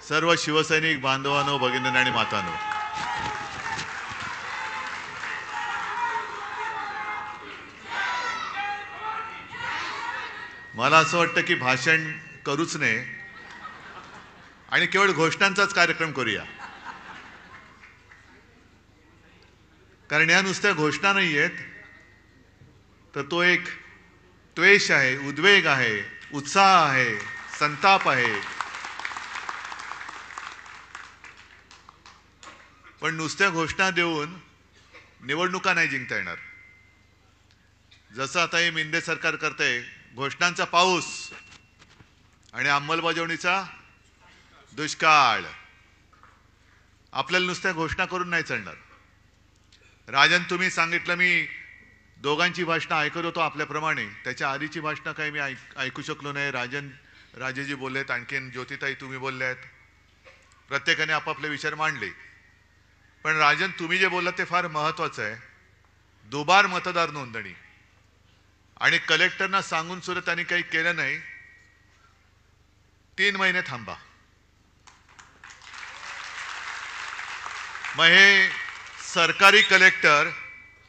सर्व शिवसैनिक बांधवांनो, भगिनींनो आणि मातांनो, मला असं वाटतं की भाषण करूच नये आणि केवळ घोषणांचाच कार्यक्रम करूया. कारण या नुसत्या घोषणा नाही आहेत, तर तो एक द्वेष आहे, उद्वेग आहे, उत्साह आहे, संताप आहे. पण नुसत्या घोषणा देऊन निवडणुका नाही जिंकता येणार. जसं आता हे मिंदे सरकार करतंय, घोषणांचा पाऊस आणि अंमलबजावणीचा दुष्काळ. आपल्याला नुसत्या घोषणा करून नाही चालणार. राजन, तुम्ही सांगितलं, मी दोघांची भाषणं ऐकत होतो आपल्याप्रमाणे. त्याच्या आधीची भाषणं काही मी ऐकू शकलो नाही. राजेजी बोललेत, आणखीन ज्योतिताई तुम्ही बोलल्यात, प्रत्येकाने आपापले विचार मांडले. पण राजन, तुम्ही जे बोललात ते फार महत्त्वाचं आहे. दुबार मतदार नोंदणी आणि कलेक्टरना सांगून सुद्धा त्यांनी काही केलं नाही. 3 महिने थांबा. मग हे सरकारी कलेक्टर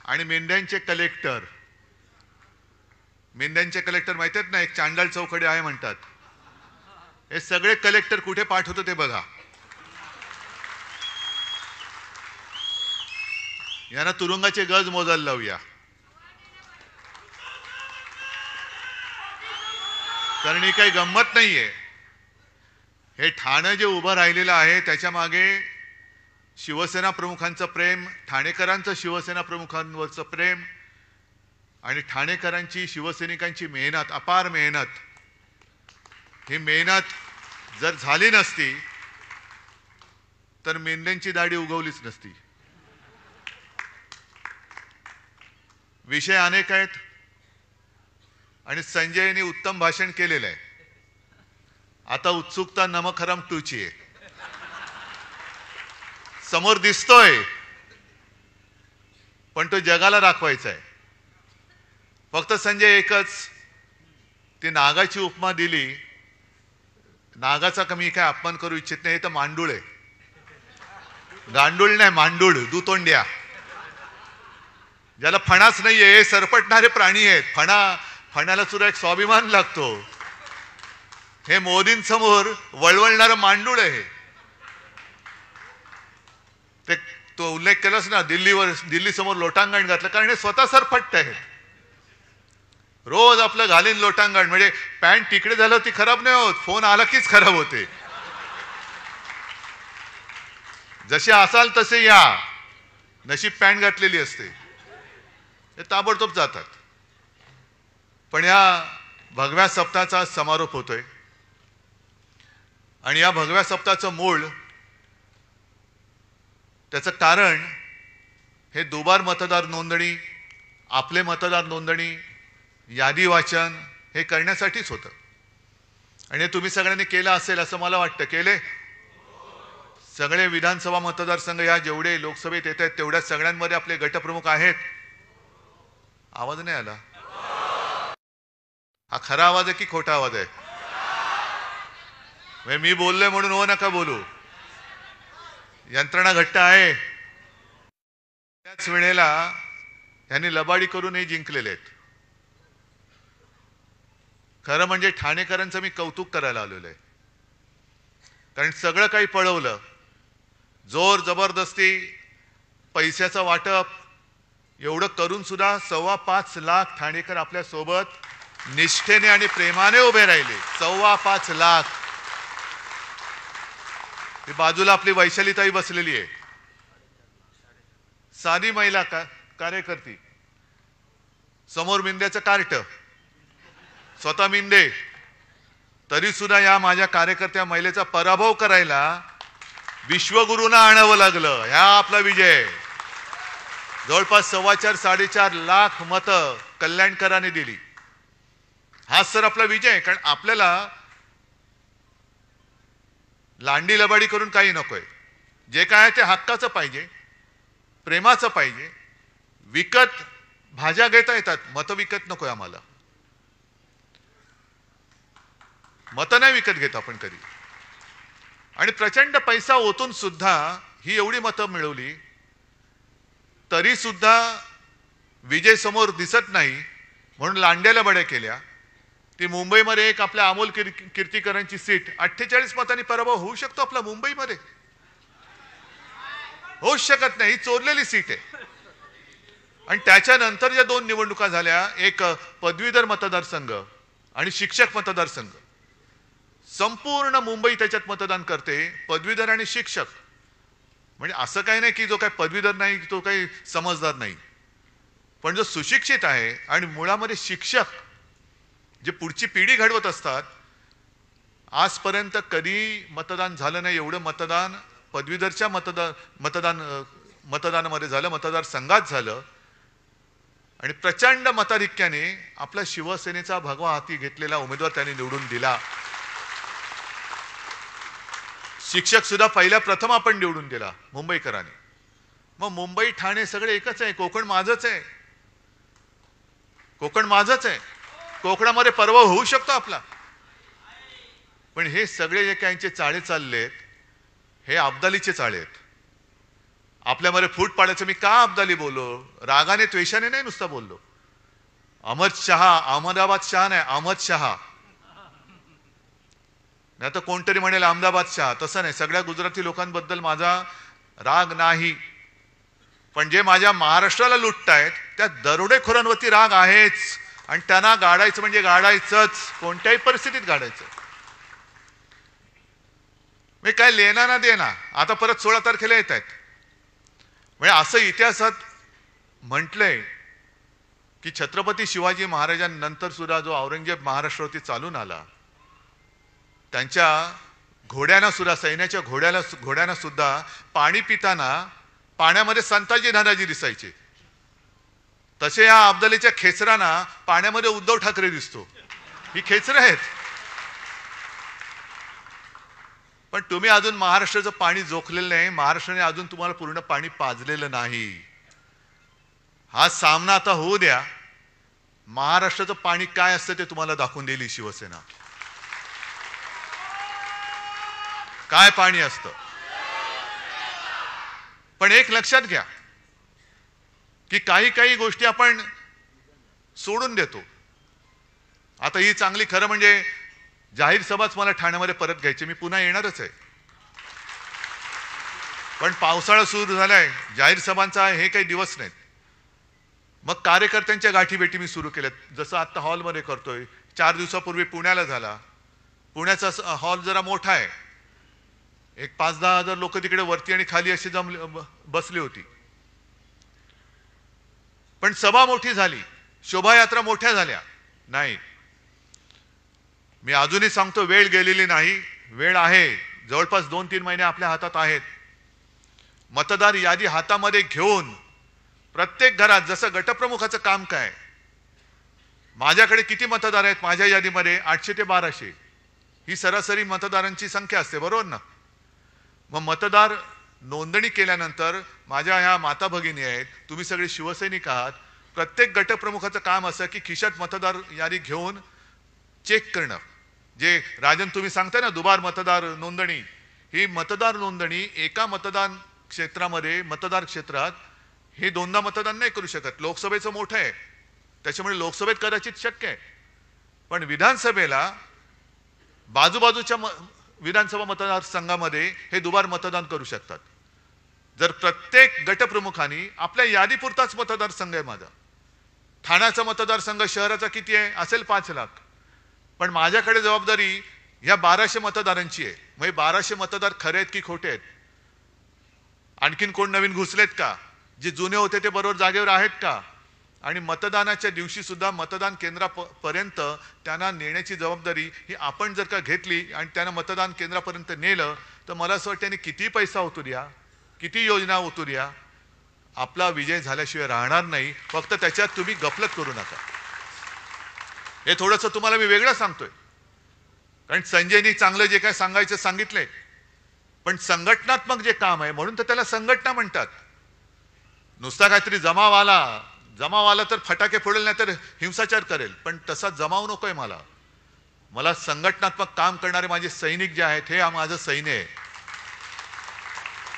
आणि मेंढ्यांचे कलेक्टर माहिती आहेत ना, एक चांडाळ चौकडे आहे म्हणतात. हे सगळे कलेक्टर कुठे पाठवतो ते बघा. यांना तुरुंगाचे गज मोजायला लावूया. कारण ही काही गंमत नाहीये. हे ठाणे जे उभं राहिलेलं आहे त्याच्या मागे शिवसेना प्रमुखांचं प्रेम, ठाणेकरांचं शिवसेना प्रमुखांवरचं प्रेम आणि ठाणेकरांची शिवसैनिकांची मेहनत, अपार मेहनत. ही मेहनत जर झाली नसती तर मेंढ्यांची दाढी उगवलीच नसती. विषय अनेक आहेत आणि संजयने उत्तम भाषण केलेलं आहे. आता उत्सुकता नमक हराम 2 ची आहे. समोर दिसतोय, पण तो जगाला दाखवायचा आहे. फक्त संजय एकच, ती नागाची उपमा दिली. नागाचा कमी काय अपमान करू इच्छित नाही. तर मांडूळ आहे, गांडूळ नाही, मांडूळ, दुतोंड्या, ज्याला फणाच नाहीये. हे सरपटणारे प्राणी आहेत. फणाला सुद्धा एक स्वाभिमान लागतो. हे मोदींसमोर वळवळणारं मांडूळ आहे. ते तो उल्लेख केलास ना, दिल्ली समोर लोटांगण घातलं, कारण हे स्वतः सरपट्ट आहेत. रोज आपलं घालीन लोटांगण. म्हणजे पॅन्ट तिकडे झालं ती खराब नाही होत, फोन आला कीच खराब होते. जसे असाल तसे या, नशीब पॅन्ट घातलेली असते. हे ताबडतोब जातात. पण या भगव्या सप्ताहाचा समारोप होतोय आणि या भगव्या सप्ताहाचं मूळ, त्याचं कारण हे दुबार मतदार नोंदणी, आपले मतदार नोंदणी, यादी वाचन हे करण्यासाठीच होतं. आणि तुम्ही सगळ्यांनी केलं असेल असं मला वाटतं. केले सगळे विधानसभा मतदारसंघ, या जेवढे लोकसभेत येत आहेत तेवढ्या सगळ्यांमध्ये आपले गटप्रमुख आहेत. आवाज नाही आला. हा खरा आवाज आहे की खोटा आवाज आहे? मी बोललोय म्हणून हो नका बोलू. यंत्रणा घट्ट आहे. त्याच वेळेला यांनी लबाडी करूनही जिंकलेले आहेत. खरं म्हणजे ठाणेकरांचं मी कौतुक करायला आलेलो आहे. कारण सगळं काही पळवलं, जोर जबरदस्ती, पैशाचं वाटप, एवढं करून सुद्धा 5.25 लाख ठाणेकर आपल्या सोबत निष्ठेने आणि प्रेमाने उभे राहिले. 5.25 लाख. बाजूला आपली वैशालीताई बसलेली आहे, साधी महिला कार्यकर्ती. समोर मिंद्याचं कार्ट, स्वतः मिंदे. तरी सुद्धा या माझ्या कार्यकर्त्या महिलेचा पराभव करायला विश्वगुरूंना आणावं लागलं. ह्या आपला विजय. जवळपास 4.25-4.5 लाख मतं कल्याणकरांनी दिली. हाच सर आपला विजय आहे. कारण आपल्याला लांडी लबाडी करून काही नकोय. जे काय आहे ते हक्काचं पाहिजे, प्रेमाचं पाहिजे. विकत भाज्या घेता येतात, मतं विकत नकोय आम्हाला. मतं नाही विकत घेत आपण कधी. आणि प्रचंड पैसा ओतून सुद्धा ही एवढी मतं मिळवली, तरी सुद्धा विजय समोर दिसत नाही म्हणून लांड्याला बड्या केल्या. ती मुंबईमध्ये एक आपल्या अमोल कीर्तीकरांची सीट 48 मतांनी पराभव होऊ शकतो आपला मुंबईमध्ये? होऊच शकत नाही. चोरलेली सीट आहे. आणि त्याच्यानंतर ज्या दोन निवडणुका झाल्या, एक पदवीधर मतदारसंघ आणि शिक्षक मतदारसंघ, संपूर्ण मुंबई त्याच्यात मतदान करते, पदवीधर आणि शिक्षक. म्हणजे असं काही नाही की जो काही पदवीधर नाही तो काही समजदार नाही, पण जो सुशिक्षित आहे आणि मुळामध्ये शिक्षक जे पुढची पिढी घडवत असतात, आजपर्यंत कधी मतदान झालं नाही एवढं मतदान पदवीधरच्या मतदानामध्ये झालं, मतदारसंघात झालं. आणि प्रचंड मताधिक्याने आपला शिवसेनेचा भगवा हाती घेतलेला उमेदवार त्यांनी निवडून दिला. शिक्षक सुद्धा पहिल्या प्रथम आपण निवडून दिला मुंबईकरांनी. मग मुंबई ठाणे सगळे एकच आहे. कोकण माझंच आहे. कोकण माझंच आहे. कोकणामध्ये पराभव होऊ शकतो आपला. पण हे सगळे जे काहींचे चाळे चाललेत, हे अब्दालीचे चाळे आहेत. आपल्यामध्ये फूट पाडायचं. मी का अब्दाली बोललो? रागाने द्वेषाने नाही नुसता बोललो. अहमद शहा, अहमदाबाद शहा नाही, अहमद शहा. नाही तर कोणतरी म्हणेल अहमदाबाद शहा. तसं नाही. सगळ्या गुजराती लोकांबद्दल माझा राग नाही, पण जे माझ्या महाराष्ट्राला लुटतायत त्या दरोडेखोरांवरती राग आहेच. आणि त्यांना गाडायचं म्हणजे गाडायचंच, कोणत्याही परिस्थितीत गाडायचं. मी काय लेना ना देना. आता परत 16 तारखेला येत आहेत. म्हणजे असं इतिहासात म्हटलंय की छत्रपती शिवाजी महाराजांनंतर सुद्धा जो औरंगजेब महाराष्ट्रावरती चालून आला, त्यांच्या घोड्यांना सुद्धा, सैन्याच्या घोड्यांना सुद्धा पाणी पिताना पाण्यामध्ये संताजी धनाजी दिसायचे. तसे या अब्दालीच्या खेचरांना पाण्यामध्ये उद्धव ठाकरे दिसतो. ही खेचरं आहेत. पण तुम्ही अजून महाराष्ट्राचं पाणी जोखलेलं नाही. महाराष्ट्राने अजून तुम्हाला पूर्ण पाणी पाजलेलं नाही. हा सामना आता होऊ द्या. महाराष्ट्राचं पाणी काय असतं ते तुम्हाला दाखवून देईल शिवसेना. काय पाणी असतं. पण एक लक्षात घ्या की काही गोष्टी आपण सोडून देतो. आता ही चांगली, खरं म्हणजे जाहीर सभाच मला ठाण्यामध्ये परत घ्यायची. मी पुन्हा येणारच आहे. पण पावसाळा सुरू झालाय, जाहीर सभांचा हे काही दिवस नाहीत. मग कार्यकर्त्यांच्या गाठीभेटी मी सुरू केल्यात. जसं आता हॉलमध्ये करतोय. 4 दिवसापूर्वी पुण्याला झाला. पुण्याचा हॉल जरा मोठा आहे. एक 5-10 हजार लोक तिकडे वरती आणि खाली अशी बसली होती. पण सभा मोठी झाली, शोभायात्रा मोठ्या झाल्या नाही. मी अजूनही सांगतो, वेळ गेलेली नाही. वेळ आहे. जवळपास 2-3 महिने आपल्या हातात आहेत. मतदार यादी हातामध्ये घेऊन प्रत्येक घरात, जसं गटप्रमुखाचं काम काय, माझ्याकडे किती मतदार आहेत माझ्या यादीमध्ये? 800 ते 1200 ही सरासरी मतदारांची संख्या असते, बरोबर ना? मग मतदार नोंदणी केल्यानंतर माझ्या ह्या माता भगिनी आहेत, तुम्ही सगळे शिवसैनिक आहात. प्रत्येक गटप्रमुखाचं काम असं की खिशात मतदार यादी घेऊन चेक करणं. जे राजन तुम्ही सांगताय ना दुबार मतदार नोंदणी, ही मतदार नोंदणी एका मतदान क्षेत्रामध्ये, मतदार क्षेत्रात हे 2दा मतदान नाही करू शकत. लोकसभेचं मोठं आहे, त्याच्यामुळे लोकसभेत कदाचित शक्य आहे. पण विधानसभेला बाजूबाजूच्या विधानसभा मतदारसंघामध्ये हे दुबार मतदान करू शकतात. जर प्रत्येक गटप्रमुखांनी आपल्या यादीपुरताच मतदारसंघ आहे माझा. ठाण्याचा मतदारसंघ शहराचा किती आहे? असेल 5 लाख. पण माझ्याकडे जबाबदारी या 1200 मतदारांची आहे. मग 1200 मतदार खरे आहेत की खोटे आहेत? आणखीन कोण नवीन घुसलेत का? जे जुने होते ते बरोबर जागेवर आहेत का? आणि मतदानाच्या दिवशी सुद्धा मतदान केंद्रापर्यंत त्यांना नेण्याची जबाबदारी ही आपण जर का घेतली आणि त्यांना मतदान केंद्रापर्यंत नेलं, तर मला असं वाटतं त्यांनी किती पैसा ओतू द्या, किती योजना ओतू द्या, आपला विजय झाल्याशिवाय राहणार नाही. फक्त त्याच्यात तुम्ही गफलत करू नका. हे थोडंसं तुम्हाला मी वेगळं सांगतोय, कारण संजयनी चांगलं जे काय सांगायचं सांगितलंय. पण संघटनात्मक जे काम आहे म्हणून तर त्याला संघटना म्हणतात. नुसता काहीतरी जमाव आला तर फटाके फोडेल, नाही तर हिंसाचार करेल. पण तसा जमाव नकोय मला. मला संघटनात्मक काम करणारे माझे सैनिक जे आहेत हे माझं सैन्य आहे.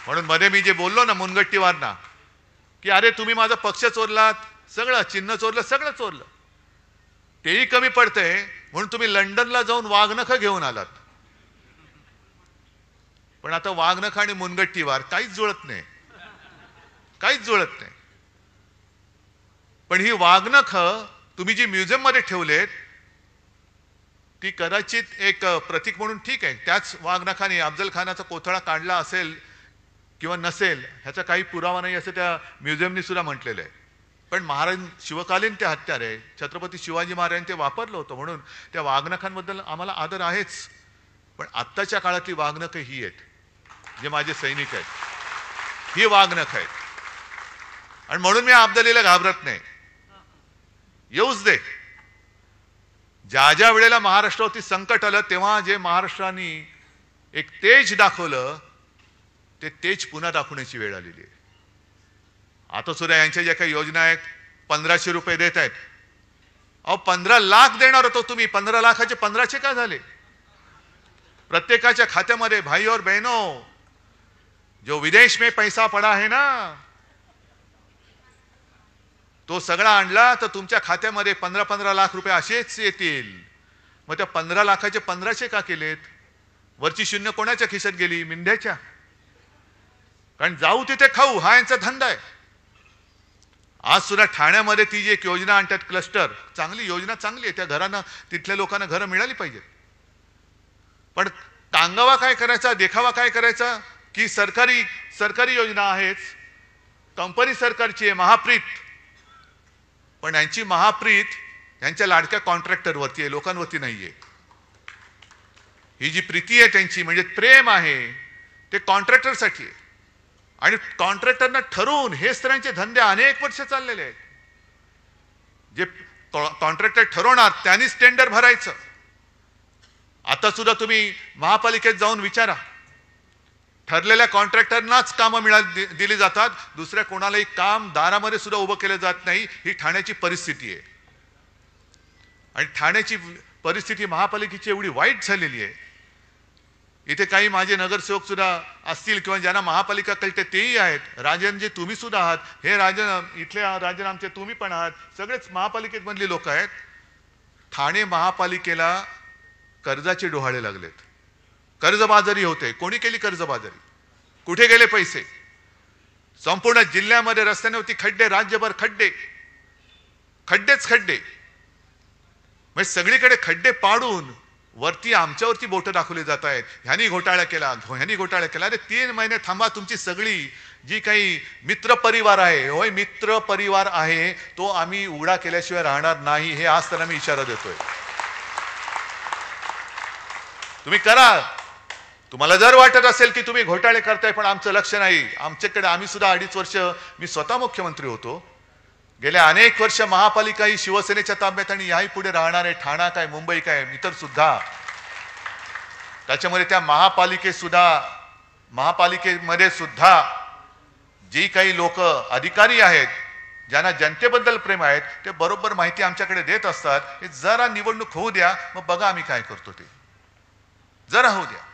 म्हणून मध्ये मी जे बोललो ना मुनगट्टीवारना, की अरे तुम्ही माझा पक्ष चोरलात, सगळं चिन्ह चोरलं, सगळं चोरलं, तेही कमी पडतंय म्हणून तुम्ही लंडनला जाऊन वाघनखं घेऊन आलात. पण आता वाघनखं आणि मुनगट्टीवार काहीच जुळत नाही, काहीच जुळत नाही. पण ही वाघनखं तुम्ही जी म्युझियम मध्ये ठेवलेत ती कदाचित एक प्रतीक म्हणून ठीक आहे. त्याच वाघनखाने अफजल खानाचा कोथळा काढला असेल किंवा नसेल ह्याचा काही पुरावा नाही असं त्या म्युझियमनी सुद्धा म्हटलेलं आहे. पण महाराज शिवकालीन ते हत्यार आहे, छत्रपती शिवाजी महाराजांनी ते वापरलं होतं म्हणून त्या वाघनखांबद्दल आम्हाला आदर आहेच. पण आत्ताच्या काळातली वाघनखं ही आहेत, जे माझे सैनिक आहेत, ही वाघनख आहेत. आणि म्हणून मी अब्दालीला घाबरत नाही. येऊच दे. ज्या ज्या वेळेला महाराष्ट्रावरती संकट आलं तेव्हा जे महाराष्ट्राने एक तेज दाखवलं ते तेज पुन्हा दाखवण्याची वेळ आलेली आहे. आता सुद्धा यांच्या ज्या काही योजना आहेत 1500 रुपये देत आहेत. अहो 15 लाख देणार होतो तुम्ही, 15 लाखाचे 1500 का झाले? प्रत्येकाच्या खात्यामध्ये भाई और बहनों, जो विदेश में पैसा पड़ा है ना, तो सगळा आणला तर तुमच्या खात्यामध्ये 15-15 लाख रुपये असेच येतील. मग त्या 15 लाखाचे 1500 का केलेत? वरची शून्य कोणाच्या खिशात गेली? मिंढ्याच्या. कारण जाऊ तिथे खाऊ हा यांचा धंदा आहे. आज सुद्धा ठाण्यामध्ये ती जी एक योजना आणतात क्लस्टर, चांगली योजना, चांगली आहे. त्या घरांना, तिथल्या लोकांना घरं मिळाली पाहिजेत. पण टांगावा काय करायचा, देखावा काय करायचा की सरकारी योजना आहेच, कंपनी सरकारची आहे, महाप्रीत. पण यांची महाप्रीत यांच्या लाडक्या कॉन्ट्रॅक्टरवरती आहे, लोकांवरती नाहीये. ही जी प्रीती आहे त्यांची, म्हणजे प्रेम आहे, ते कॉन्ट्रॅक्टरसाठी आहे. आणि कॉन्ट्रॅक्टरना ठरवून हे स्त्रियांचे धंदे अनेक वर्ष चाललेले आहेत. जे कॉन्ट्रॅक्टर ठरवणार त्यांनीच टेंडर भरायचं. आता सुद्धा तुम्ही महापालिकेत जाऊन विचारा, ठरलेल्या कॉन्ट्रॅक्टरनाच कामं दिली जातात, दुसऱ्या कोणालाही काम दारामध्ये सुद्धा उभं केलं जात नाही. ही ठाण्याची परिस्थिती आहे. आणि ठाण्याची परिस्थिती महापालिकेची एवढी वाईट झालेली आहे. इथे काही माझे नगरसेवक सुद्धा असतील किंवा ज्यांना महापालिका कळते तेही आहेत. राजनजी तुम्ही सुद्धा आहात, हे राजन, इथले राजन आमचे तुम्ही पण आहात, सगळेच महापालिकेत मधली लोक आहेत. ठाणे महापालिकेला कर्जाचे डोहाळे लागलेत, कर्जबाजारी होते. कोणी केली कर्जबाजारी? कुठे गेले पैसे? संपूर्ण जिल्ह्यामध्ये रस्त्यांवरती खड्डे, राज्यभर खड्डे, खड्डेच खड्डे. म्हणजे सगळीकडे खड्डे पाडून वरती आमच्यावरती बोटं दाखवली जात आहेत. ह्यानी घोटाळा केला, ह्यानी घोटाळा केला. अरे 3 महिने थांबा. तुमची सगळी जी काही मित्र परिवार आहे, होय मित्र परिवार आहे, तो आम्ही उघडा केल्याशिवाय राहणार नाही. हे आज त्यांना मी इशारा देतोय. तुम्ही करा. तुम्हाला जर वाटत असेल की तुम्ही घोटाळे करताय पण आमचं लक्ष नाही, आमच्याकडे, आम्ही सुद्धा 2.5 वर्ष, मी स्वतः मुख्यमंत्री होतो, गेल्या अनेक वर्ष महापालिका ही शिवसेनेच्या ताब्यात आणि याही पुढे राहणार आहे. ठाणा काय, मुंबई काय, इतर सुद्धा. त्याच्यामध्ये त्या महापालिकेमध्ये सुद्धा जी काही लोक अधिकारी आहेत, ज्यांना जनतेबद्दल प्रेम आहेत, ते बरोबर माहिती आमच्याकडे देत असतात. हे जरा निवडणूक होऊ द्या, मग बघा आम्ही काय करतो ते, जरा होऊ द्या.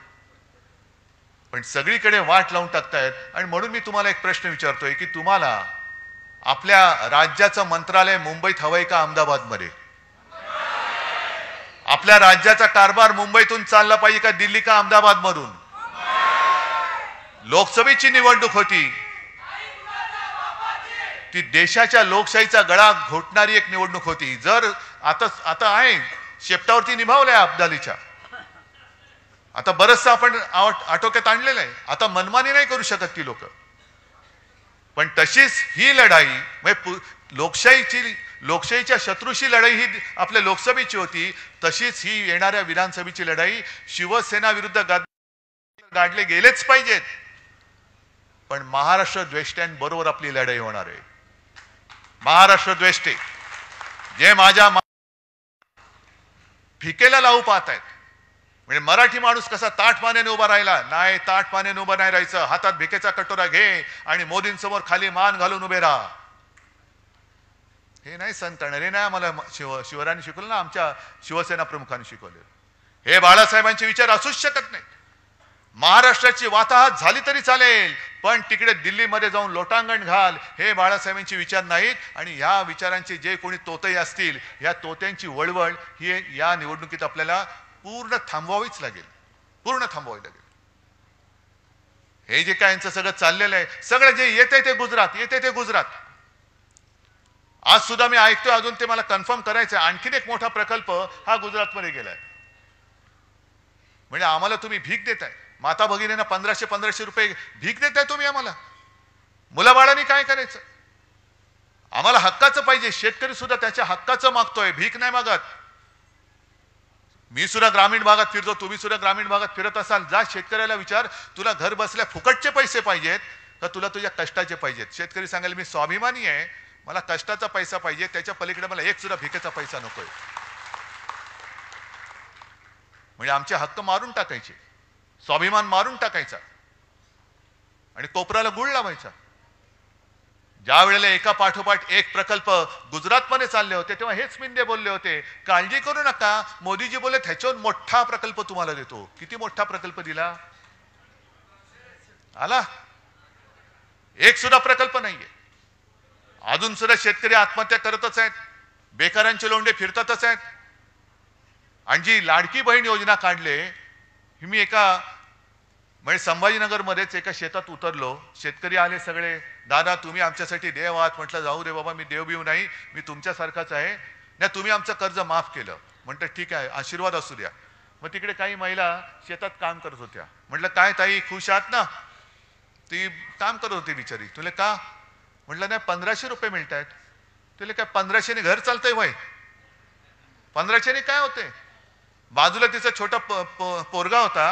पण सगळीकडे वाट लावून टाकतायत. आणि म्हणून मी तुम्हाला एक प्रश्न विचारतोय की तुम्हाला आपल्या राज्याचं मंत्रालय मुंबईत हवंय का अहमदाबादमध्ये? आपल्या राज्याचा कारभार मुंबईतून चालला पाहिजे का दिल्ली का अहमदाबाद मधून? लोकसभेची निवडणूक होती, ती देशाच्या लोकशाहीचा गळा घोटणारी एक निवडणूक होती. जर आता आहे शेपटावरती निभावलंय अब्दालीच्या, आता बरंचसं आपण आटोक्यात आणलेलं आहे. आता मनमानी नाही करू शकत ती लोक. पण तशीच ही लढाई, म्हणजे लोकशाहीच्या शत्रूशी लढाई ही आपल्या लोकसभेची होती, तशीच ही येणाऱ्या विधानसभेची लढाई शिवसेना विरुद्ध गाडले गेलेच पाहिजेत. पण महाराष्ट्र द्वेष्ट्यांबरोबर आपली लढाई होणार आहे. महाराष्ट्र द्वेष्टे जे माझ्या फिकेला लावू पाहत आहेत. म्हणजे मराठी माणूस कसा ताठ पाण्याने उभा राहिला नाही, ताठ पाण्याने उभा नाही राहायचं. हातात भिकेचा कटोरा घे आणि मोदींसमोर खाली मान घालून उभे राहा. हे नाही संत करणार. हे नाही आम्हाला शिवरायांनी शिकवलं ना, आमच्या शिवसेना प्रमुखांनी शिकवले. हे बाळासाहेबांचे विचार असूच शकत नाही. महाराष्ट्राची वाताहत झाली तरी चालेल, पण तिकडे दिल्लीमध्ये जाऊन लोटांगण घाल हे बाळासाहेबांचे विचार नाहीत. आणि या विचारांचे जे कोणी तोते असतील, या तोत्यांची वळवळ ही या निवडणुकीत आपल्याला पूर्ण थांबवावीच लागेल, पूर्ण थांबवावी लागेल. हे जे काय यांचं सगळं चाललेलं आहे, सगळं जे येते ते गुजरात, येते ते गुजरात. आज सुद्धा मी ऐकतोय, अजून ते मला कन्फर्म करायचं आहे, आणखीन एक मोठा प्रकल्प हा गुजरातमध्ये गेलाय. म्हणजे आम्हाला तुम्ही भीक देताय, माता भगिनींना 1500 रुपये भीक देताय तुम्ही आम्हाला. मुलाबाळांनी काय करायचं? आम्हाला हक्काचं पाहिजे. शेतकरी सुद्धा त्याच्या हक्काचं मागतोय, भीक नाही मागत. मी सुद्धा ग्रामीण भागात फिरतो, तुम्ही सुद्धा ग्रामीण भागात फिरत असाल, जा शेतकऱ्याला विचार, तुला घर बसल्या फुकटचे पैसे पाहिजेत का तुला तुझ्या कष्टाचे पाहिजेत? शेतकरी सांगेल मी स्वाभिमानी आहे, मला कष्टाचा पैसा पाहिजे, त्याच्या पलीकडे मला एक सुद्धा भिकेचा पैसा नकोय. म्हणजे आमचे हक्क मारून टाकायचे, स्वाभिमान मारून टाकायचा आणि कोपराला गुळ लावायचा. ज्या वेळेला एका पाठोपाठ एक प्रकल्प गुजरातमध्ये चालले होते तेव्हा हेच मिंदे बोलले होते, काळजी करू नका, मोदीजी बोलले त्याच्यावर मोठा प्रकल्प तुम्हाला देतो. किती मोठा प्रकल्प दिला? आला? एक सुद्धा प्रकल्प नाहीये. अजून सुद्धा शेतकरी आत्महत्या करतच आहेत, बेकारांचे लोंढे फिरतातच आहेत. आणि जी लाडकी बहीण योजना काढले, मी एका म्हणजे संभाजीनगरमध्येच एका शेतात उतरलो, शेतकरी आले सगळे, दादा तुम्ही आमच्यासाठी देव आहात. म्हटलं जाऊ दे बाबा, मी देव बिव नाही, मी तुमच्यासारखाच आहे ना, तुम्ही आमचं कर्ज माफ केलं. म्हटलं ठीक आहे, आशीर्वाद असू द्या. मग तिकडे काही महिला शेतात काम करत होत्या. म्हटलं काय ताई खुश आहात ना? ती काम करत होती बिचारी. तुला का? म्हटलं नाही 1500 रुपये मिळत आहेत. तुला काय 1500ने घर चालतंय वय? 1500ने काय होते? बाजूला तिचा छोटा पोरगा होता,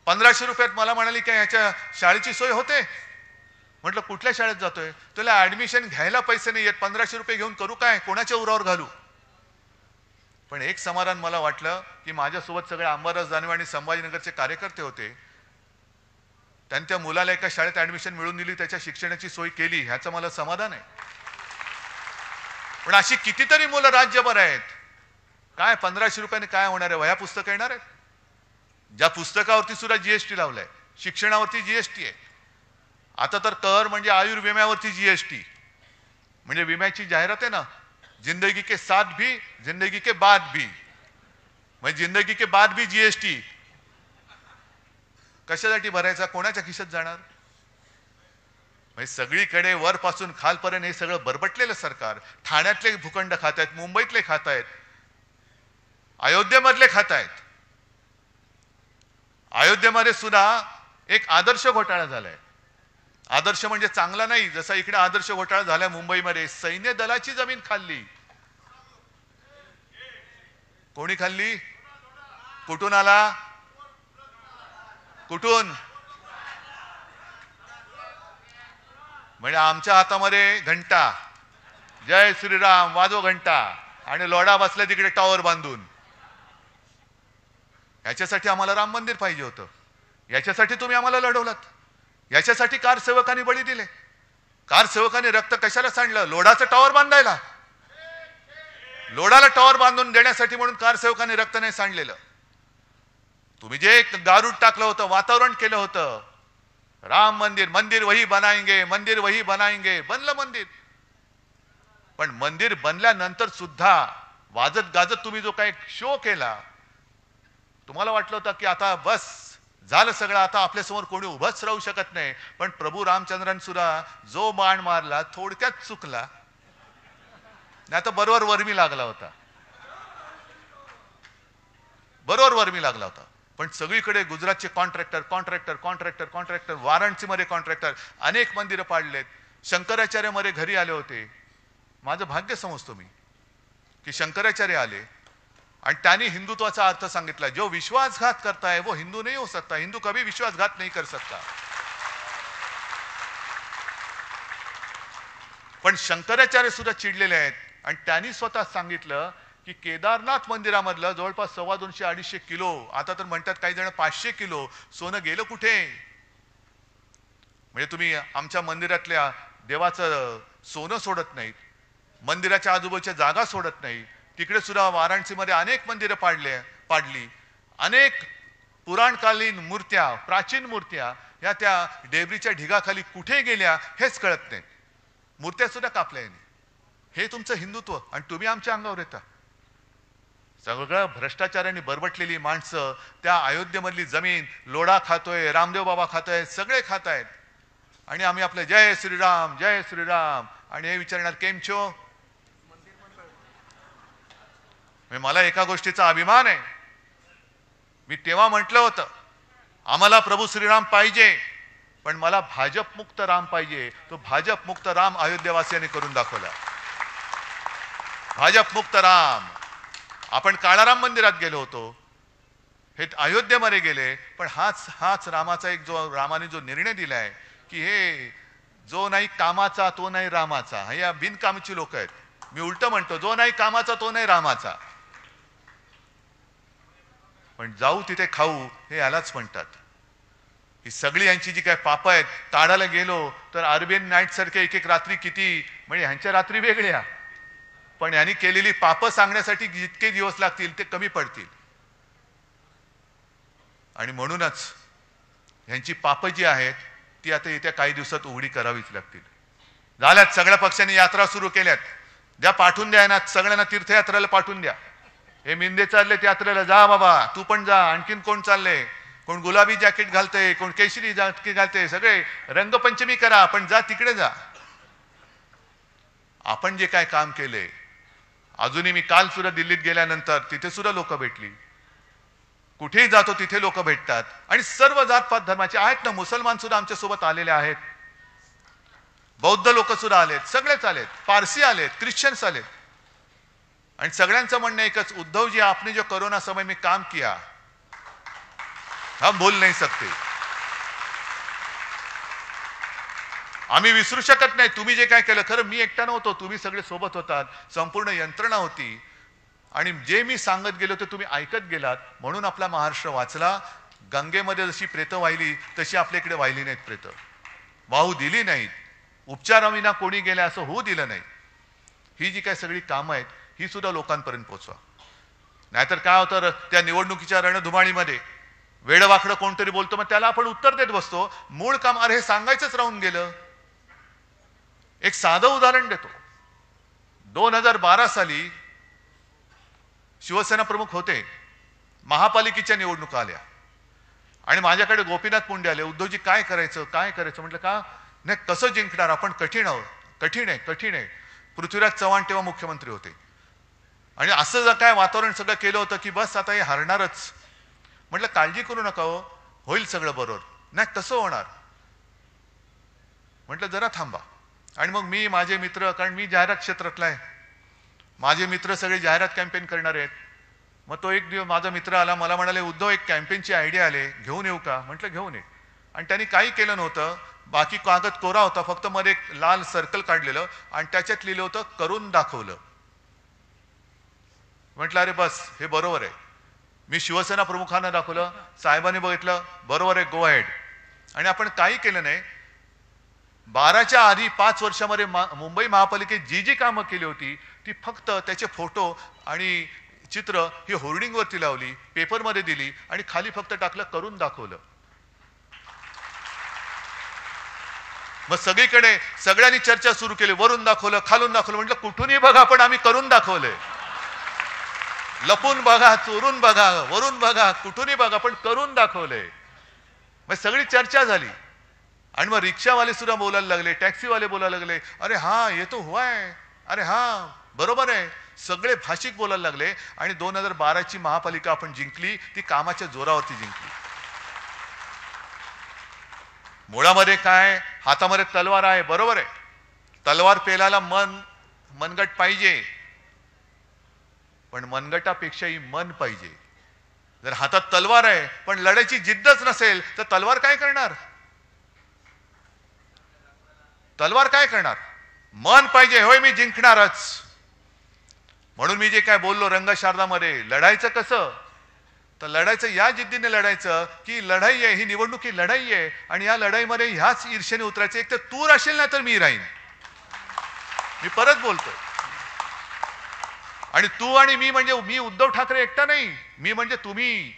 1500 रुपयात मला म्हणाली काय याच्या शाळेची सोय होते? म्हटलं कुठल्या शाळेत जातोय? तुला ऍडमिशन घ्यायला पैसे नाही येत, 1500 रुपये घेऊन करू काय? कोणाच्या उरावर घालू? पण एक समाधान मला वाटलं की माझ्यासोबत सगळे अंबादास दानवे आणि संभाजीनगरचे कार्यकर्ते होते, त्यांच्या मुलाला एका शाळेत ऍडमिशन मिळवून दिली, त्याच्या शिक्षणाची सोय केली, ह्याचं मला समाधान आहे. पण अशी कितीतरी मुलं राज्यभर आहेत. काय 1500 रुपयाने काय होणार आहे? वह्या पुस्तकं येणार आहेत? ज्या पुस्तकावरती सुद्धा जीएसटी लावलाय, शिक्षणावरती जीएसटी आहे. आता तर कर म्हणजे आयुर्विम्यावरती जीएसटी, म्हणजे विम्याची जाहिरात आहे ना, जिंदगी के साथ भी जिंदगी के बाद भी, म्हणजे जिंदगी के बाद भी जीएसटी. कशासाठी भरायचा? कोणाच्या खिशात जाणार? म्हणजे सगळीकडे वरपासून खालपर्यंत हे सगळं बरबटलेलं सरकार. ठाण्यातले भूखंड खात आहेत, मुंबईतले खात आहेत, अयोध्येमधले खात आहेत. अयोध्येमध्ये सुद्धा एक आदर्श घोटाळा झालाय. आदर्श म्हणजे चांगला नाही, जसा इकडे आदर्श घोटाळा झालाय मुंबईमध्ये. सैन्य दलाची जमीन खाल्ली. कोणी खाल्ली? कुठून आला? कुठून? म्हणजे आमच्या हातामध्ये घंटा, जय श्रीराम वाजो घंटा, आणि लोढा बसला तिकडे टॉवर बांधून. याच्यासाठी आम्हाला राम मंदिर पाहिजे होतं, याच्यासाठी तुम्ही आम्हाला लढवलात, याच्यासाठी कारसेवकांनी बळी दिले. कारसेवकांनी रक्त कशाला सांडलं? लोढाचं टॉवर बांधायला. लोढाला टॉवर बांधून देण्यासाठी म्हणून कारसेवकांनी रक्त नाही सांडलेलं. तुम्ही जे गारूड टाकलं होतं, वातावरण केलं होतं, राम मंदिर, मंदिर वही बनाएंगे, मंदिर वही बनाएंगे, बनलं मंदिर. पण मंदिर बनल्यानंतर सुद्धा वाजत गाजत तुम्ही जो काही शो केला, तुम्हाला वाटलं होतं की आता बस झालं सगळं, आता आपल्यासमोर कोणी उभंच राहू शकत नाही. पण प्रभू रामचंद्रांनी सुद्धा जो बाण मारला थोडक्यात चुकला, नाही तर बरोबर वर्मी लागला होता, बरोबर वर्मी लागला होता. पण सगळीकडे गुजरातचे कॉन्ट्रॅक्टर कॉन्ट्रॅक्टर कॉन्ट्रॅक्टर कॉन्ट्रॅक्टर, वाराणसीमध्ये कॉन्ट्रॅक्टर, अनेक मंदिरं पाडलेत. शंकराचार्य मध्ये घरी आले होते. माझं भाग्य समजतो मी की शंकराचार्य आले आणि त्यांनी हिंदुत्वाचा अर्थ सांगितला. जो विश्वासघात करता है वो हिंदू नहीं हो सकता, हिंदू कभी विश्वासघात नहीं कर सकता. पण शंकराचार्य सुद्धा चिडलेले आहेत आणि त्यांनी स्वतः सांगितलं की केदारनाथ मंदिरामधलं जवळपास 250-250 किलो, आता तर म्हणतात काही जण 500 किलो सोनं गेलं कुठे? म्हणजे तुम्ही आमच्या मंदिरातल्या देवाचं सोनं सोडत नाहीत, मंदिराच्या आजूबाजूच्या जागा सोडत नाही. तिकडे सुद्धा वाराणसीमध्ये अनेक मंदिरं पाडली, अनेक पुराणकालीन मूर्त्या, प्राचीन मूर्त्या या त्या डेबरीच्या ढिगाखाली कुठे गेल्या हेच कळत नाही. मूर्त्या सुद्धा कापल्या यांनी. हे तुमचं हिंदुत्व आणि तुम्ही आमच्या अंगावर येता. सगळं भ्रष्टाचाराने बरबटलेली माणसं त्या अयोध्येमधली जमीन लोढा खातोय, रामदेव बाबा खातोय, सगळे खात आहेत आणि आम्ही आपलं जय श्रीराम जय श्रीराम आणि हे विचारणार केम छो. मला एका गोष्टीचा अभिमान आहे. मी तेव्हा म्हटलं होतं आम्हाला प्रभू श्रीराम पाहिजे, पण मला भाजप मुक्त राम पाहिजे. तो भाजप मुक्त राम अयोध्येवासियांनी करून दाखवला. भाजप मुक्त राम. आपण काळाराम मंदिरात गेलो होतो, हे अयोध्येमध्ये गेले, पण हाच रामाचा एक जो रामाने जो निर्णय दिलाय की हे जो नाही कामाचा तो नाही रामाचा. हे या बिनकामाची लोक आहेत. मी उलट म्हणतो जो नाही कामाचा तो नाही रामाचा. पण जाऊ तिथे खाऊ हे यालाच म्हणतात. ही सगळी यांची जी काय पाप आहेत, ताडाला गेलो तर अरेबियन नाईट सारखे एक एक रात्री किती, म्हणजे ह्यांच्या रात्री वेगळ्या, पण यांनी केलेली पाप सांगण्यासाठी जितके दिवस लागतील ते कमी पडतील. आणि म्हणूनच ह्यांची पाप जी आहेत ती आता येत्या काही दिवसात उघडी करावीच लागतील. झाल्यात सगळ्या पक्षांनी यात्रा सुरू केल्यात. द्या पाठवून द्या ना, सगळ्यांना तीर्थयात्रेला पाठवून द्या. हे मिंदे चालले यात्रेला, जा बाबा तू पण जा. आणखीन कोण चालले, कोण गुलाबी जॅकेट घालते, कोण केशरी जॅकेट घालते, सगळे रंगपंचमी करा, पण जा तिकडे जा. आपण जे काय काम केले, अजूनही मी काल सुद्धा दिल्लीत गेल्यानंतर तिथे सुद्धा लोक भेटली. कुठेही जातो तिथे लोक भेटतात आणि सर्व जातपात धर्माचे आहेत ना. मुसलमान सुद्धा आमच्या सोबत आलेले आहेत, बौद्ध लोक सुद्धा आलेत, सगळेच आलेत, पारसी आलेत, ख्रिश्चन्स आलेत. आणि सगळ्यांचं म्हणणं एकच, उद्धव जी आपने जो कोरोना समय में काम किया हम भूल नहीं सकते. आम्ही विसरू शकत नाही तुम्ही जे काय केलं. खरं मी एकटा नव्हतो, तुम्ही सगळे सोबत होतात, संपूर्ण यंत्रणा होती आणि जे मी सांगत गेलो ते तुम्ही ऐकत गेलात, म्हणून आपला महाराष्ट्र वाचला. गंगेमध्ये जशी प्रेतं वाहिली तशी आपल्या इकडे वाहिली नाहीत प्रेतं, वाहू दिली नाहीत. उपचाराविना कोणी गेले असं होऊ दिलं नाही. ही जी काय सगळी कामं आहेत ही सुद्धा लोकांपर्यंत पोहोचवा. नाहीतर काय होतं, त्या निवडणुकीच्या रणधुमाळीमध्ये वेडवाकडं कोणतरी बोलतो, मग त्याला आपण उत्तर देत बसतो. मूळ काम अरे हे सांगायचंच राहून गेलं. एक साधं उदाहरण देतो. 2012 साली शिवसेना प्रमुख होते, महापालिकेच्या निवडणुका आल्या आणि माझ्याकडे गोपीनाथ मुंडे आले. उद्धवजी काय करायचं काय करायचं. म्हटलं का नाही, कसं जिंकणार आपण, कठीण आहे. पृथ्वीराज चव्हाण तेव्हा मुख्यमंत्री होते आणि असं जर काय वातावरण सगळं केलं होतं की बस आता हे हारणारच. म्हटलं काळजी करू नका हो, होईल सगळं बरोबर. नाही कसं होणार. म्हटलं जरा थांबा. आणि मग मी माझे मित्र, कारण मी जाहिरात क्षेत्रातला आहे, माझे मित्र सगळे जाहिरात कॅम्पेन करणार आहेत. मग तो एक दिवस माझा मित्र आला, मला म्हणाले उद्धव एक कॅम्पेनची आयडिया आले, घेऊन येऊ का. म्हटलं घेऊन ये. आणि त्यांनी काही केलं नव्हतं, बाकी कागद कोरा होता, फक्त मध्ये एक लाल सर्कल काढलेलं आणि त्याच्यात लिहिलं होतं करून दाखवलं. म्हटलं अरे बस हे बरोबर आहे. मी शिवसेना प्रमुखांना दाखवलं, साहेबांनी बघितलं, बरोबर आहे, गो अहेड. आणि आपण काही केलं नाही. 12च्या आधी 5 वर्षामध्ये मुंबई महापालिकेत जी जी कामं केली होती ती फक्त त्याचे फोटो आणि चित्र ही होर्डिंगवरती लावली, पेपरमध्ये दिली आणि खाली फक्त टाकलं करून दाखवलं. मग सगळीकडे सगळ्यांनी चर्चा सुरू केली, वरून दाखवलं खालून दाखवलं. म्हटलं कुठूनही बघा पण आम्ही करून दाखवलंय. लपून बघा, चोरून बघा, वरून बघा, कुठूनही बघा पण करून दाखवलंय. मग सगळी चर्चा झाली आणि मग रिक्षावाले सुद्धा बोलायला लागले, टॅक्सीवाले बोलायला लागले, अरे हा ये तो हुआ है, अरे हा बरोबर आहे. सगळे भाषिक बोलायला लागले आणि 2012ची महापालिका आपण जिंकली, ती कामाच्या जोरावरती जिंकली. मुळामध्ये काय, हातामध्ये तलवार आहे, बरोबर आहे. तलवार पेलायला मनगट पाहिजे, पण मनगटापेक्षाही मन पाहिजे. जर हातात तलवार आहे पण लढायची जिद्दच नसेल तर तलवार काय करणार. तलवार काय करणार. मन पाहिजे, होय मी जिंकणारच. म्हणून मी जे काय बोललो रंगशारदामध्ये, लढायचं कसं, तर लढायचं या जिद्दीने लढायचं की लढाई आहे, ही निवडणूक ही लढाई आहे आणि या लढाईमध्ये ह्याच ईर्षेने उतरायचं. एक तर तू राहशील ना तर मी राहीन. मी परत बोलतोय. आणि तू आणि मी म्हणजे मी उद्धव ठाकरे एकटा नाही, मी म्हणजे तुम्ही,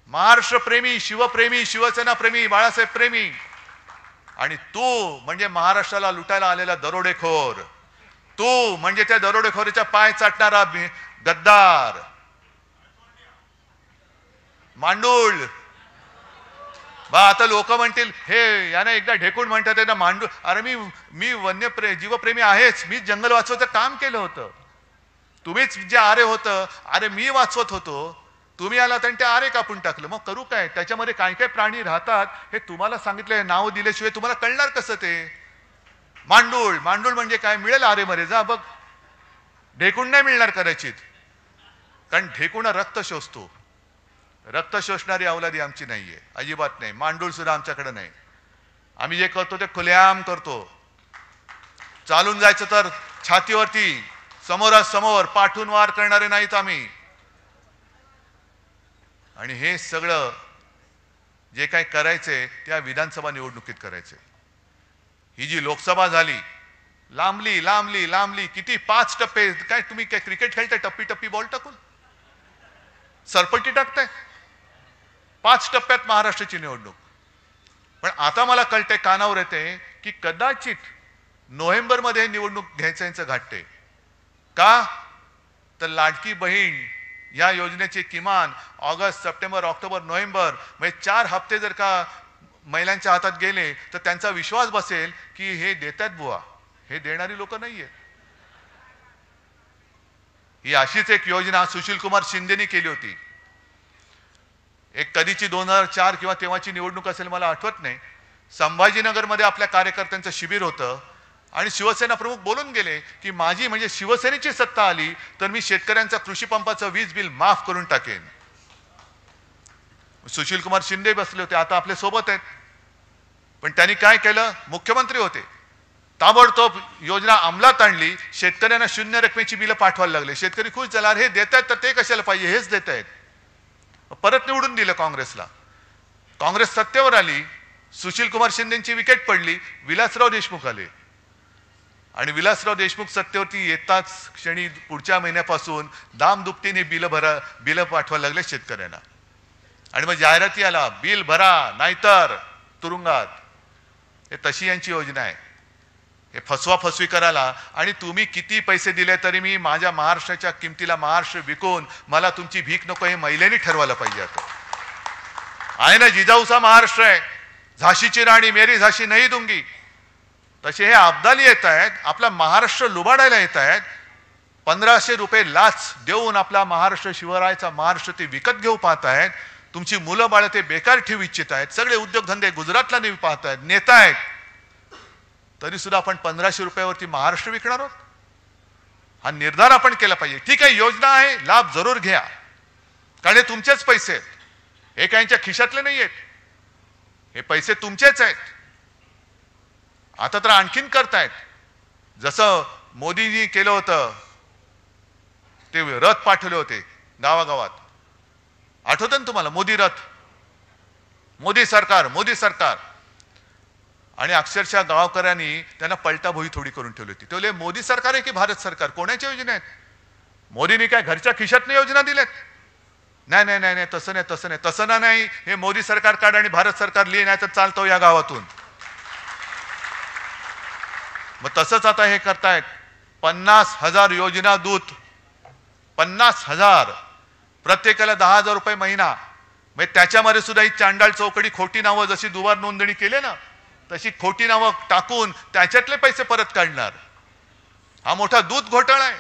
महाराष्ट्र प्रेमी, शिवप्रेमी, शिवसेना प्रेमी, बाळासाहेब प्रेमी, आणि तू म्हणजे महाराष्ट्राला लुटायला आलेला दरोडेखोर, तू म्हणजे त्या दरोडेखोरीच्या पाय चाटणारा गद्दार, मांडूळ. बा आता लोक म्हणतील हे याने एकदा ढेकून म्हणतात ना मांडूळ. अरे मी जीवप्रेमी आहेच, मी जंगल वाचवायचं काम केलं होतं. तुम्हीच जे आरे होतं, अरे मी वाचवत होतो, तुम्ही आलात आणि ते आरे कापून टाकलं. मग करू काय? त्याच्यामध्ये काय काय प्राणी राहतात हे तुम्हाला सांगितलंय, नाव दिल्याशिवाय तुम्हाला कळणार कसं ते? मांडूळ, मांडूळ म्हणजे काय? मिळेल आरे मध्ये जा बघ. ढेकूण नाही मिळणार कदाचित, कारण ढेकूण रक्त शोषतो. रक्त शोषणारी अवलादी आमची नाहीये, अजिबात नाही. मांडूळ सुद्धा आमच्याकडे नाही. आम्ही जे करतो ते खुलेआम करतो. चालून जायचं तर छातीवरती समोरासमोर पाठून वार करणारे नाहीत आम्ही. आणि हे सगळं जे काय करायचंय त्या विधानसभा निवडणुकीत करायचंय. ही जी लोकसभा झाली, लांबली लांबली लांबली, किती 5 टप्पे. काय तुम्ही काय क्रिकेट खेळताय टप्पी टप्पी बॉल टाकून? सरपट्टी टाकताय? 5 टप्प्यात महाराष्ट्राची निवडणूक. पण आता मला कळतंय, कानावर येते की कदाचित नोव्हेंबरमध्ये निवडणूक घ्यायचं यांचं घाटते. का? तर लाडकी बहीण या योजनेचे किमान ऑगस्ट, सप्टेंबर, ऑक्टोबर, नोव्हेंबर म्हणजे 4 हप्ते जर का महिलांच्या हातात गेले तर त्यांचा विश्वास बसेल की हे देतात बुवा, हे देणारी लोक नाहीये. ही अशीच एक योजना सुशीलकुमार शिंदेनी केली होती. एक कधीची 2004 किंवा तेव्हाची निवडणूक असेल, मला आठवत नाही. संभाजीनगरमध्ये आपल्या कार्यकर्त्यांचं शिबिर होतं आणि शिवसेना प्रमुख बोलून गेले की माझी म्हणजे शिवसेनेची सत्ता आली तर मी शेतकऱ्यांचा कृषी पंपाचं वीज बिल माफ करून टाकेन. सुशीलकुमार शिंदे बसले होते, आता आपल्या सोबत आहेत. पण त्यांनी काय केलं? मुख्यमंत्री होते, ताबडतोब योजना अंमलात आणली. शेतकऱ्यांना 0 रकमेची बिलं पाठवायला लागले. शेतकरी खुश झाला, हे देत आहेत तर ते कशाला पाहिजे, हेच देत आहेत. परत निवडून दिलं काँग्रेसला. काँग्रेस सत्तेवर आली, सुशीलकुमार शिंदेची विकेट पडली, विलासराव देशमुख आले. आणि विलासराव देशमुख सत्तेवरती येताच क्षणी पुढच्या महिन्यापासून दामदुपटीने बिलं पाठवायला लागले शेतकऱ्यांना. आणि मग जाहिराती आला, बिल भरा नाहीतर तुरुंगात. हे तशी यांची योजना आहे. हे फसवी करायला. आणि तुम्ही किती पैसे दिले तरी मी माझ्या महाराष्ट्राच्या किमतीला महाराष्ट्र विकून मला तुमची भीक नको, हे महिलांनी ठरवायला पाहिजे. आता आहे ना, जिजाऊचा महाराष्ट्र आहे, झाशीची राणी मेरी झाशी नाही दूंगी. तसे हे अब्दाली येत आहेत, आपला महाराष्ट्र लुबाडायला येत आहेत. 1500 रुपये लाच देऊन आपला महाराष्ट्र, शिवरायाचा महाराष्ट्र ते विकत घेऊ पाहत आहेत. तुमची मुलं बाळ ते बेकार ठेवू इच्छित आहेत. सगळे उद्योगधंदे गुजरातला नेऊ पाहत आहेत, नेता आहेत. तरी सुद्धा आपण 1500 रुपयावरती महाराष्ट्र विकणार आहोत? हा निर्धार आपण केला पाहिजे. ठीक आहे, योजना आहे, लाभ जरूर घ्या, कारण हे तुमचेच पैसे आहेत. हे काहींच्या खिशातले नाही आहेत, हे पैसे तुमचेच आहेत. आता तर आणखीन करतायत. जसं मोदींनी केलं होतं, ते रथ पाठवले होते गावागावात, आठवतं ना तुम्हाला? मोदी रथ, मोदी सरकार, मोदी सरकार. आणि अक्षरशः गावकऱ्यांनी त्यांना पलटाभोई थोडी करून ठेवली होती. ते मोदी सरकार आहे की भारत सरकार? कोणाच्या योजना आहेत? मोदींनी काय घरच्या खिशातनं योजना दिल्यात? नाही नाही नाही नाही, तसं नाही, तसं नाही, तसं नाही. हे मोदी सरकार काढ आणि भारत सरकार लिहि, नाही तर चालतो या गावातून. मग तसंच आता हे करतायत. 50,000 योजना दूत, 50,000, प्रत्येकाला 10,000 रुपये महिना. मग त्याच्यामध्ये सुद्धा ही चांडाळ चौकडी खोटी नावं, जशी दुबार नोंदणी केले ना तशी खोटी नावं टाकून त्याच्यातले पैसे परत काढणार. हा मोठा दूध घोटाळा आहे.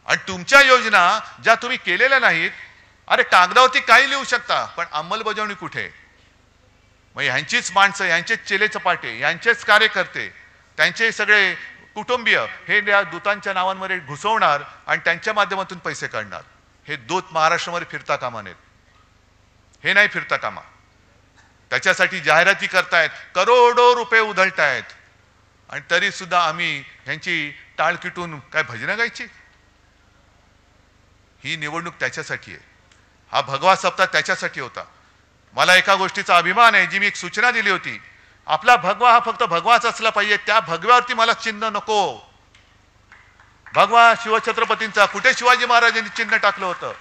आणि तुमच्या योजना ज्या तुम्ही केलेल्या नाहीत, अरे कागदावरती काही लिहू शकता, पण अंमलबजावणी कुठे? मग ह्यांचीच माणसं, ह्यांचेच चेले चपाटे, ह्यांचेच कार्यकर्ते, त्यांचे सगळे कुटुंबीय हे या दूतांच्या नावांमध्ये घुसवणार आणि त्यांच्या माध्यमातून पैसे काढणार. हे दूत महाराष्ट्रामध्ये फिरता कामा नयेत, हे नाही फिरता कामा. त्याच्यासाठी जाहिराती करतायत, करोडो रुपये उधळतायत. आणि तरी सुद्धा आम्ही ह्यांची टाळ किटून काय भजनं गायची? ही निवडणूक त्याच्यासाठी आहे. हा भगवा सप्ताह त्याच्यासाठी होता. मला एका गोष्टीचा अभिमान आहे, जी मी एक सूचना दिली होती. आपला भगवा हा फक्त भगवाच असला पाहिजे, त्या भगव्यावरती मला चिन्ह नको. भगवा शिवछत्रपतींचा कुठे शिवाजी महाराजांनी चिन्ह टाकलं होतं?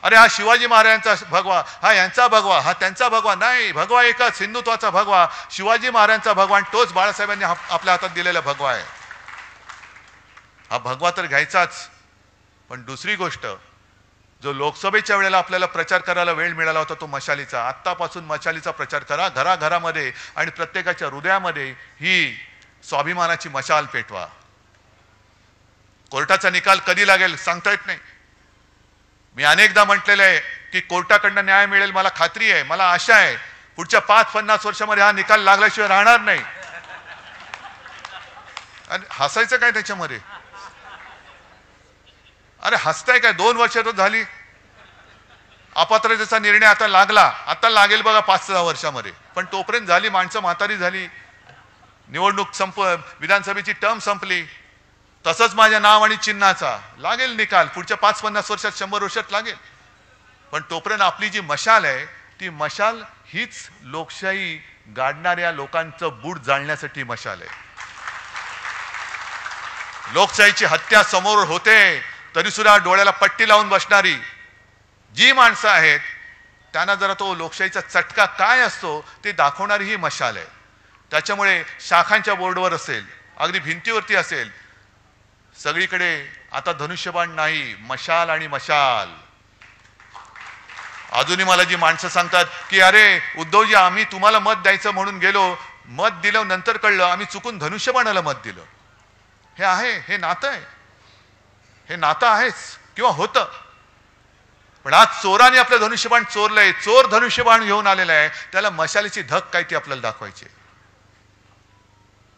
अरे हा शिवाजी महाराजांचा भगवा, हा यांचा भगवा, हा त्यांचा भगवा नाही. भगवा एकच, हिंदुत्वाचा भगवा, शिवाजी महाराजांचा भगवा, आणि तोच बाळासाहेबांनी आपल्या हातात दिलेला भगवा आहे. हा भगवा तर घ्यायचाच. पण दुसरी गोष्ट, जो लोकसभेच्या वेळेला आपल्याला प्रचार करायला वेळ मिळाला होता तो मशालीचा. आत्तापासून मशालीचा प्रचार करा, घराघरामध्ये आणि प्रत्येकाच्या हृदयामध्ये ही स्वाभिमानाची मशाल पेटवा. कोर्टाचा निकाल कधी लागेल सांगता येत नाही. मी अनेकदा म्हटलेलं आहे की कोर्टाकडनं न्याय मिळेल, मला खात्री आहे, मला आशा आहे. पुढच्या 5-50 वर्षामध्ये हा निकाल लागल्याशिवाय राहणार नाही. आणि हसायचं काय त्याच्यामध्ये? अरे हसताय काय? 2 वर्ष तर झाली. अपात्रतेचा निर्णय आता लागला, आता लागेल बघा 5-6 वर्षामध्ये. पण तोपर्यंत झाली, माणसं म्हातारी झाली, निवडणूक विधानसभेची टर्म संपली. तसंच माझ्या नाव आणि चिन्हाचा लागेल निकाल, पुढच्या 5-50 वर्षात, 100 वर्षात लागेल. पण तोपर्यंत आपली जी मशाल आहे, ती मशाल हीच लोकशाही गाडणाऱ्या लोकांचं बूट जाळण्यासाठी मशाल आहे. लोकशाहीची हत्या समोर होते तरी सुद्धा डोळ्याला पट्टी लावून बसणारी जी माणसं आहेत, त्यांना जरा तो लोकशाहीचा चटका काय असतो ते दाखवणारी ही मशाल आहे. त्याच्यामुळे शाखांच्या बोर्डवर असेल, अगदी भिंतीवरती असेल, सगळीकडे आता धनुष्यबाण नाही, मशाल आणि मशाल. अजूनही मला जी माणसं सांगतात की अरे उद्धवजी, आम्ही तुम्हाला मत द्यायचं म्हणून गेलो, मत दिलं, नंतर कळलं आम्ही चुकून धनुष्यबाणाला मत दिलं. हे आहे, हे नातं आहे, हे नातं आहेच किंवा होतं. पण आज चोराने आपलं धनुष्यबाण चोरलंय, चोर धनुष्यबाण घेऊन आलेला आहे, त्याला मशालीची धक काय ती आपल्याला दाखवायची.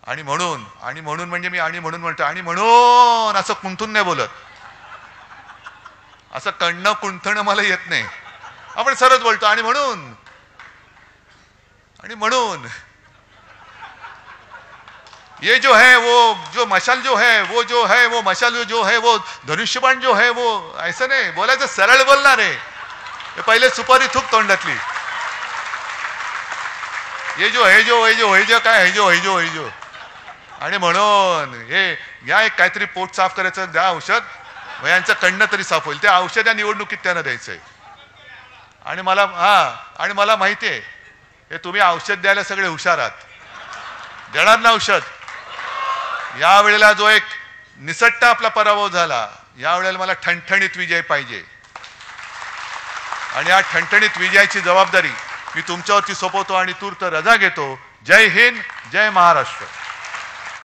आणि म्हणून म्हणजे मी आणि म्हणून म्हणतो, आणि म्हणून असं कुंठून नाही बोलत, असं कणणं कुंठणं मला येत नाही. आपण सरळ बोलतो आणि म्हणून ये जो है वो जो मशाल जो है वो मशाल जो है वो धनुष्यबाण जो है वो, ऐसा नहीं बोलायचं, सरळ बोलणार आहे. पहिले सुपारी थूक तोंडातली. ये जो है जो काय है जो. आणि म्हणून हे या एक काहीतरी पोट साफ करायचं द्या औषध, यांचं कडनं तरी साफ होईल. ते औषध या निवडणुकीत त्यांना द्यायचंय. आणि मला माहिती आहे हे तुम्ही औषध द्यायला सगळे हुशार आहात, देणार ना औषध. या वेळेला जो एक निसट्टा आपला पराभव झाला, या वेळेला मला ठणठणीत विजय पाहिजे. आणि या ठणठणीत विजयाची जबाबदारी मी तुमच्यावरती सोपवतो आणि तूर्त रजा घेतो. जय हिंद, जय महाराष्ट्र.